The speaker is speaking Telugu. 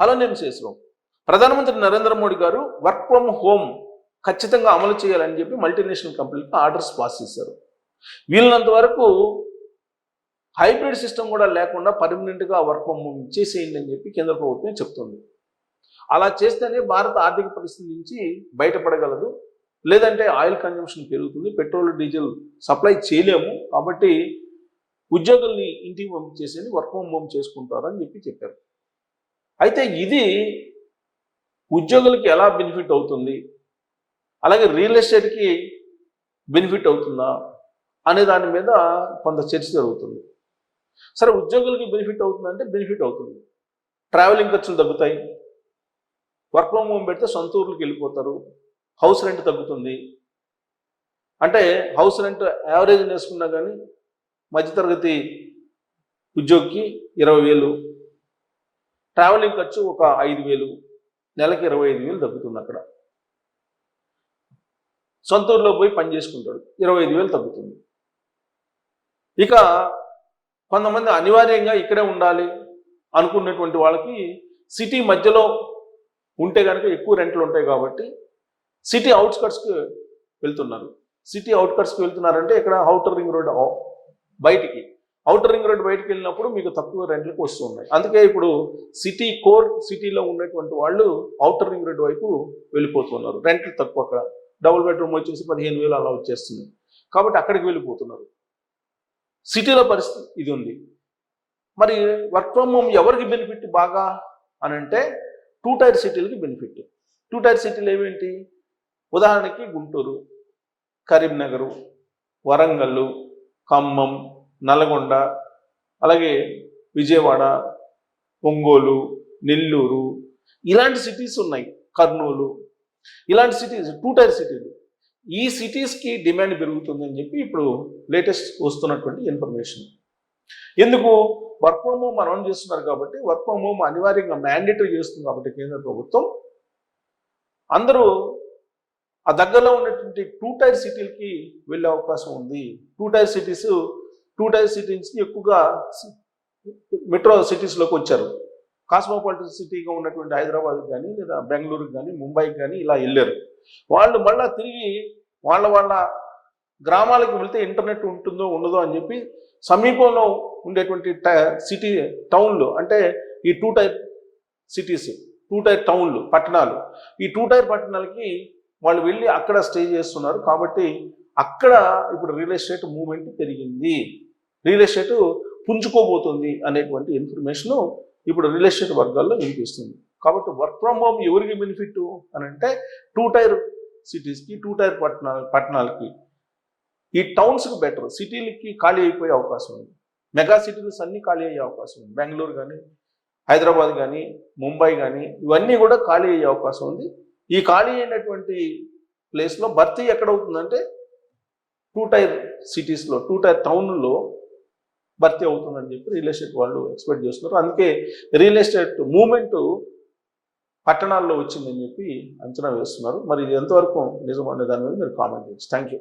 హలో నేను శేషరావు. ప్రధానమంత్రి నరేంద్ర మోడీ గారు వర్క్ ఫ్రమ్ హోమ్ ఖచ్చితంగా అమలు చేయాలని చెప్పి మల్టీనేషనల్ కంపెనీలకు ఆర్డర్స్ పాస్ చేశారు. వీళ్ళంత వరకు హైబ్రిడ్ సిస్టమ్ కూడా లేకుండా పర్మనెంట్గా వర్క్ ఫ్రమ్ హోమ్ చేసేయండి అని చెప్పి కేంద్ర ప్రభుత్వం చెప్తుంది. అలా చేస్తేనే భారత ఆర్థిక పరిస్థితి నుంచి బయటపడగలదు. లేదంటే ఆయిల్ కన్జంప్షన్ పెరుగుతుంది, పెట్రోల్ డీజిల్ సప్లై చేయలేము. కాబట్టి ఉద్యోగుల్ని ఇంటికి పంపించేసి వర్క్ ఫ్రమ్ హోమ్ చేసుకుంటారని చెప్పారు. అయితే ఇది ఉద్యోగులకి ఎలా బెనిఫిట్ అవుతుంది, అలాగే రియల్ ఎస్టేట్కి బెనిఫిట్ అవుతుందా అనే దాని మీద కొంత చర్చ జరుగుతుంది. సరే, ఉద్యోగులకి బెనిఫిట్ అవుతుందంటే బెనిఫిట్ అవుతుంది. ట్రావెలింగ్ ఖర్చులు తగ్గుతాయి, వర్క్ ఫ్రమ్ హోమ్ పెడితే సొంత ఊర్లకు వెళ్ళిపోతారు, హౌస్ రెంట్ తగ్గుతుంది. అంటే హౌస్ రెంట్ యావరేజ్ వేసుకున్నా కానీ మధ్యతరగతి ఉద్యోగికి 20,000, ట్రావెలింగ్ ఖర్చు ఒక 5,000, నెలకి 25,000 తగ్గుతుంది. అక్కడ సొంత ఊర్లో పోయి పని చేసుకుంటాడు, 25,000 తగ్గుతుంది. ఇక కొంతమంది అనివార్యంగా ఇక్కడే ఉండాలి అనుకున్నటువంటి వాళ్ళకి సిటీ మధ్యలో ఉంటే కనుక ఎక్కువ రెంట్లు ఉంటాయి కాబట్టి సిటీ అవుట్స్కట్స్కి వెళ్తున్నారు. సిటీ అవుట్స్కట్స్కి వెళ్తున్నారంటే ఇక్కడ ఔటర్ రింగ్ రోడ్ బయటికి, ఔటర్ రింగ్ రోడ్ బయటికి వెళ్ళినప్పుడు మీకు తక్కువ రెంట్లకు వస్తూ ఉన్నాయి. అందుకే ఇప్పుడు సిటీ కోర్ సిటీలో ఉన్నటువంటి వాళ్ళు ఔటర్ రింగ్ రోడ్ వైపు వెళ్ళిపోతున్నారు. రెంట్లు తక్కువ, అక్కడ డబుల్ బెడ్రూమ్ వచ్చేసి 15,000 అలా వచ్చేస్తుంది. కాబట్టి అక్కడికి వెళ్ళిపోతున్నారు. సిటీలో పరిస్థితి ఇది ఉంది. మరి వర్క్ ఫ్రమ్ హోమ్ ఎవరికి బెనిఫిట్ బాగా అని అంటే 2 టైర్ సిటీలకి బెనిఫిట్. 2 టైర్ సిటీలు ఏమేంటి? ఉదాహరణకి గుంటూరు, కరీంనగర్, వరంగల్, ఖమ్మం, నల్గొండ, అలాగే విజయవాడ, ఒంగోలు, నెల్లూరు, ఇలాంటి సిటీస్ ఉన్నాయి. కర్నూలు, ఇలాంటి సిటీస్ 2 టైర్ సిటీలు. ఈ సిటీస్కి డిమాండ్ పెరుగుతుందని చెప్పి ఇప్పుడు లేటెస్ట్ వస్తున్నటువంటి ఇన్ఫర్మేషన్. ఎందుకు? వర్క్ ఫ్రమ్ హోమ్ అనౌన్స్ చేస్తున్నారు కాబట్టి, వర్క్ ఫ్రమ్ హోమ్ అనివార్యంగా మ్యాండేటరీ చేస్తుంది కాబట్టి కేంద్ర ప్రభుత్వం, అందరూ ఆ దగ్గరలో ఉన్నటువంటి 2 టైర్ సిటీలకి వెళ్ళే అవకాశం ఉంది. 2 టైర్ సిటీస్ 2 టైర్ సిటీస్ ఎక్కువగా మెట్రో సిటీస్లోకి వచ్చారు. కాస్మోపాలిటన్ సిటీగా ఉన్నటువంటి హైదరాబాద్కి కానీ, లేదా బెంగళూరుకి కానీ, ముంబైకి కానీ ఇలా వెళ్ళారు. వాళ్ళు మళ్ళీ తిరిగి వాళ్ళ గ్రామాలకు వెళ్తే ఇంటర్నెట్ ఉంటుందో ఉండదో అని చెప్పి సమీపంలో ఉండేటువంటి సిటీ టౌన్లు, అంటే ఈ 2 టైర్ సిటీస్, 2 టైర్ టౌన్లు, పట్టణాలు, ఈ 2 టైర్ పట్టణాలకి వాళ్ళు వెళ్ళి అక్కడ స్టే చేస్తున్నారు. కాబట్టి అక్కడ ఇప్పుడు రియల్ ఎస్టేట్ మూవ్మెంట్ పెరిగింది, రియల్ ఎస్టేట్ పుంజుకోబోతుంది అనేటువంటి ఇన్ఫర్మేషను ఇప్పుడు రియల్ ఎస్టేట్ వర్గాల్లో వినిపిస్తుంది. కాబట్టి వర్క్ ఫ్రమ్ హోమ్ ఎవరికి బెనిఫిట్ అని అంటే 2 టైర్ సిటీస్కి, 2 టైర్ పట్టణాలకి, ఈ టౌన్స్కి బెటర్. సిటీలకి ఖాళీ అయిపోయే అవకాశం ఉంది. మెగా సిటీస్ అన్నీ ఖాళీ అయ్యే అవకాశం ఉంది. బెంగళూరు కానీ, హైదరాబాద్ కానీ, ముంబై కానీ, ఇవన్నీ కూడా ఖాళీ అయ్యే అవకాశం ఉంది. ఈ ఖాళీ అయినటువంటి ప్లేస్లో భర్తీ ఎక్కడవుతుందంటే 2 టైర్ సిటీస్లో, 2 టైర్ టౌన్లో భర్తీ అవుతుందని చెప్పి రియల్ ఎస్టేట్ వాళ్ళు ఎక్స్పెక్ట్ చేస్తున్నారు. అందుకే రియల్ ఎస్టేట్ మూవ్మెంట్ పట్టణాల్లో వచ్చిందని చెప్పి అంచనా వేస్తున్నారు. మరి ఇది ఎంతవరకు నిజం అనే దాని మీద మీరు కామెంట్ చేయొచ్చు. Thank you.